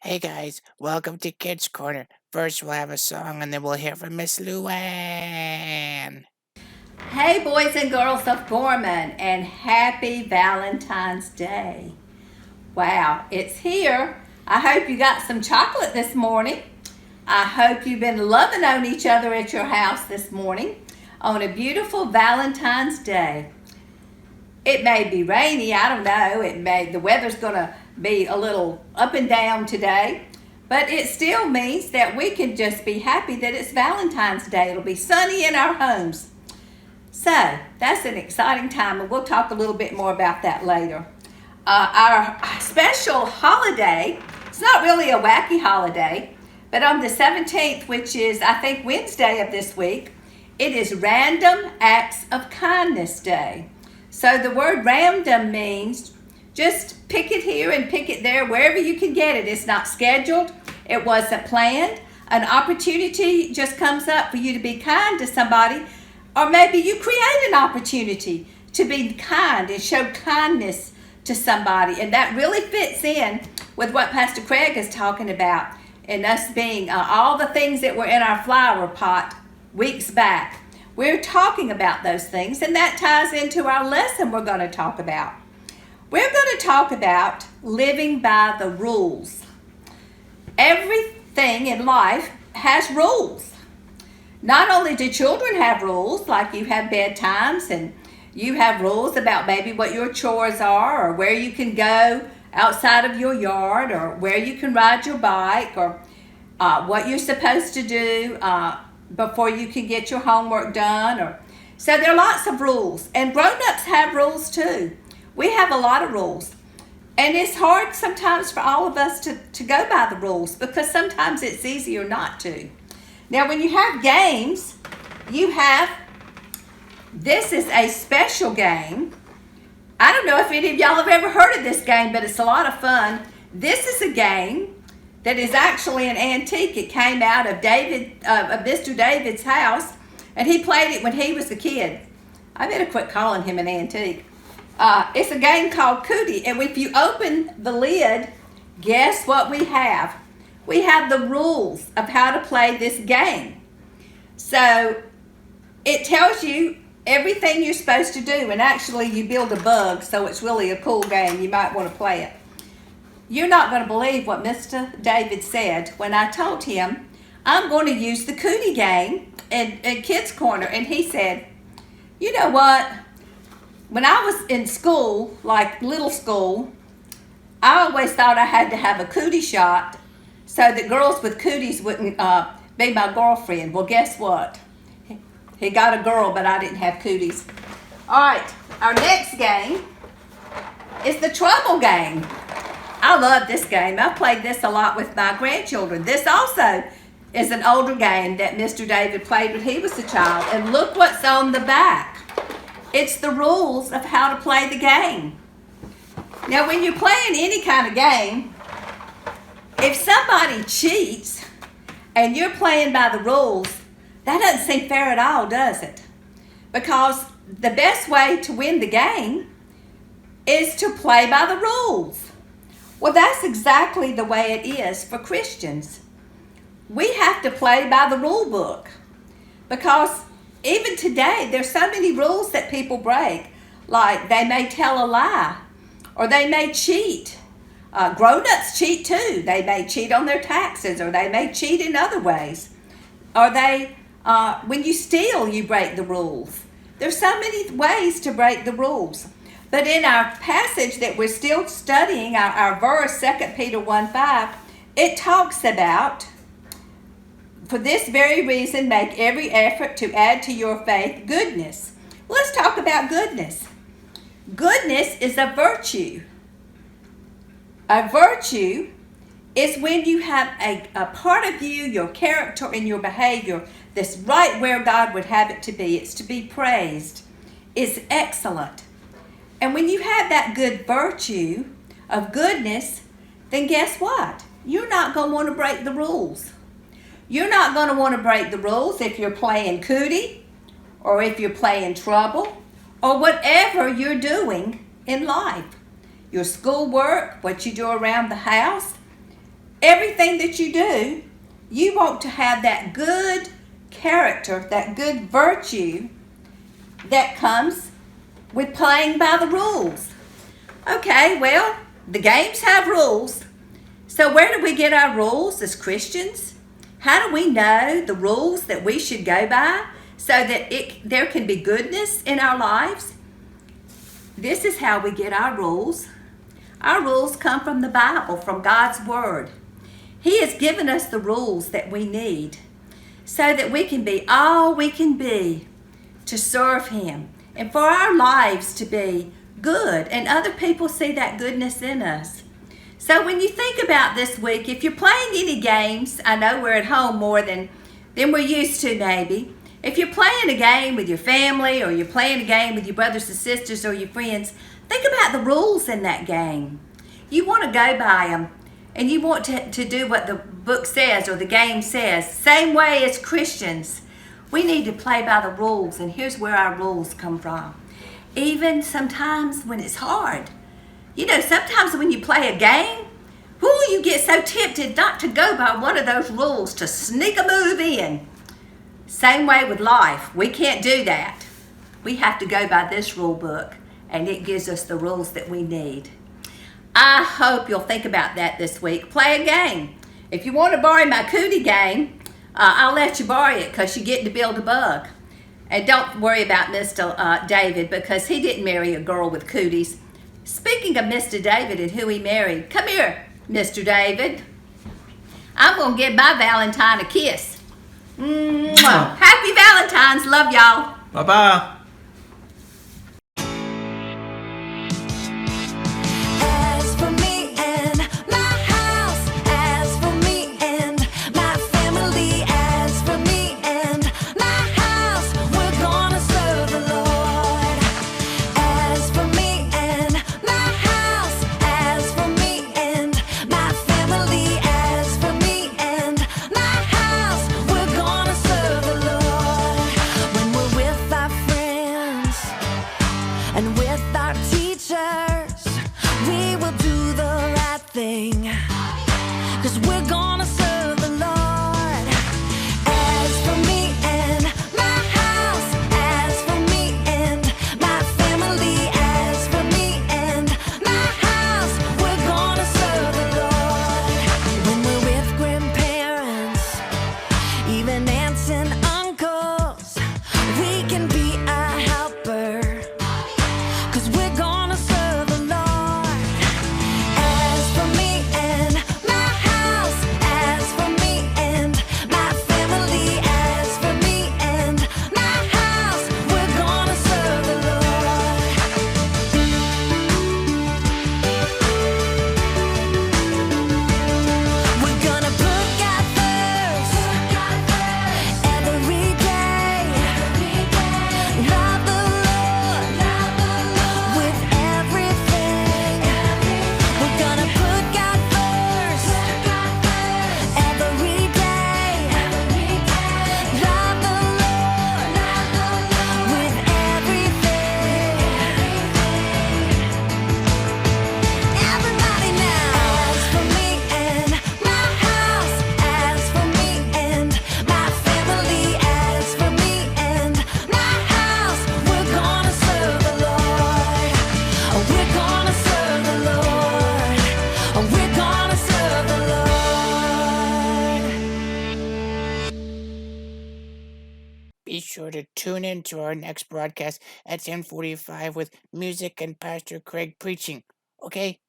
Hey guys, welcome to Kids Corner. First, we'll have a song and then we'll hear from Miss Luann. Hey, boys and girls of Gorman, and happy Valentine's Day. Wow, it's here. I hope you got some chocolate this morning. I hope you've been loving on each other at your house this morning on a beautiful Valentine's Day. It may be rainy, I don't know. The weather's going to be a little up and down today, but it still means that we can just be happy that it's Valentine's Day. It'll be sunny in our homes. So that's an exciting time, and we'll talk a little bit more about that later. Our special holiday, it's not really a wacky holiday, but on the 17th, which is, I think, Wednesday of this week, it is Random Acts of Kindness Day. So the word random means just pick it here and pick it there, wherever you can get it. It's not scheduled, it wasn't planned. An opportunity just comes up for you to be kind to somebody, or maybe you create an opportunity to be kind and show kindness to somebody. And that really fits in with what Pastor Craig is talking about, and us being all the things that were in our flower pot weeks back. We're talking about those things, and that ties into our lesson we're going to talk about. We're going to talk about living by the rules. Everything in life has rules. Not only do children have rules, like you have bedtimes and you have rules about maybe what your chores are, or where you can go outside of your yard, or where you can ride your bike, or what you're supposed to do before you can get your homework done. So there are lots of rules, and grown-ups have rules too. We have a lot of rules, and it's hard sometimes for all of us to go by the rules, because sometimes it's easier not to. Now, when you have games, this is a special game. I don't know if any of y'all have ever heard of this game, but it's a lot of fun. This is a game that is actually an antique. It came out of Mr. David's house, and he played it when he was a kid. I better quit calling him an antique. It's a game called Cootie, and if you open the lid, guess what we have? We have the rules of how to play this game. So it tells you everything you're supposed to do, and actually you build a bug, so it's really a cool game. You might want to play it. You're not going to believe what Mr. David said when I told him I'm going to use the Cootie game in Kids Corner. And he said, you know what? When I was in school, like little school, I always thought I had to have a cootie shot so that girls with cooties wouldn't be my girlfriend. Well, guess what? He got a girl, but I didn't have cooties. All right, our next game is the Trouble game. I love this game. I've played this a lot with my grandchildren. This also is an older game that Mr. David played when he was a child. And look what's on the back. It's the rules of how to play the game. Now, when you're playing any kind of game, if somebody cheats and you're playing by the rules, that doesn't seem fair at all, does it? Because the best way to win the game is to play by the rules. Well, that's exactly the way it is for Christians. We have to play by the rule book, because even today there's so many rules that people break, like they may tell a lie, or they may cheat. Grown-ups cheat too. They may cheat on their taxes, or they may cheat in other ways. Or when you steal, you break the rules. There's so many ways to break the rules. But in our passage that we're still studying, our verse, 2 Peter 1:5, it talks about, for this very reason, make every effort to add to your faith goodness. Let's talk about goodness. Goodness is a virtue. A virtue is when you have a part of you, your character and your behavior, that's right where God would have it to be. It's to be praised. It's excellent. And when you have that good virtue of goodness, then guess what? You're not going to want to break the rules. You're not going to want to break the rules if you're playing cootie, or if you're playing trouble, or whatever you're doing in life. Your schoolwork, what you do around the house. everything that you do, you want to have that good character, that good virtue that comes with playing by the rules. Okay, well, the games have rules. So where do we get our rules as Christians? How do we know the rules that we should go by so that there can be goodness in our lives? This is how we get our rules. Our rules come from the Bible, from God's Word. He has given us the rules that we need so that we can be all we can be to serve Him and for our lives to be good and other people see that goodness in us. So when you think about this week, if you're playing any games, I know we're at home more than we're used to maybe. If you're playing a game with your family or you're playing a game with your brothers and sisters or your friends, think about the rules in that game. You want to go by them and you want to do what the book says or the game says. Same way as Christians, we need to play by the rules, and here's where our rules come from. Even sometimes when it's hard. You know, sometimes when you play a game, you get so tempted not to go by one of those rules, to sneak a move in. Same way with life. We can't do that. We have to go by this rule book, and it gives us the rules that we need. I hope you'll think about that this week. Play a game. If you want to borrow my cootie game, I'll let you borrow it because you get to build a bug. And don't worry about Mr. David because he didn't marry a girl with cooties. Speaking of Mr. David and who he married, come here, Mr. David. I'm going to give my Valentine a kiss. Mwah. Happy Valentine's. Love y'all. Bye-bye. And with our teachers, we will do the right thing, 'cause we're gonna serve the Lord. As for me and my house, as for me and my family, as for me and my house, we're gonna serve the Lord. When we're with grandparents, even aunts and uncles, we can be a helper. Be sure to tune in to our next broadcast at 10:45 with music and Pastor Craig preaching. Okay?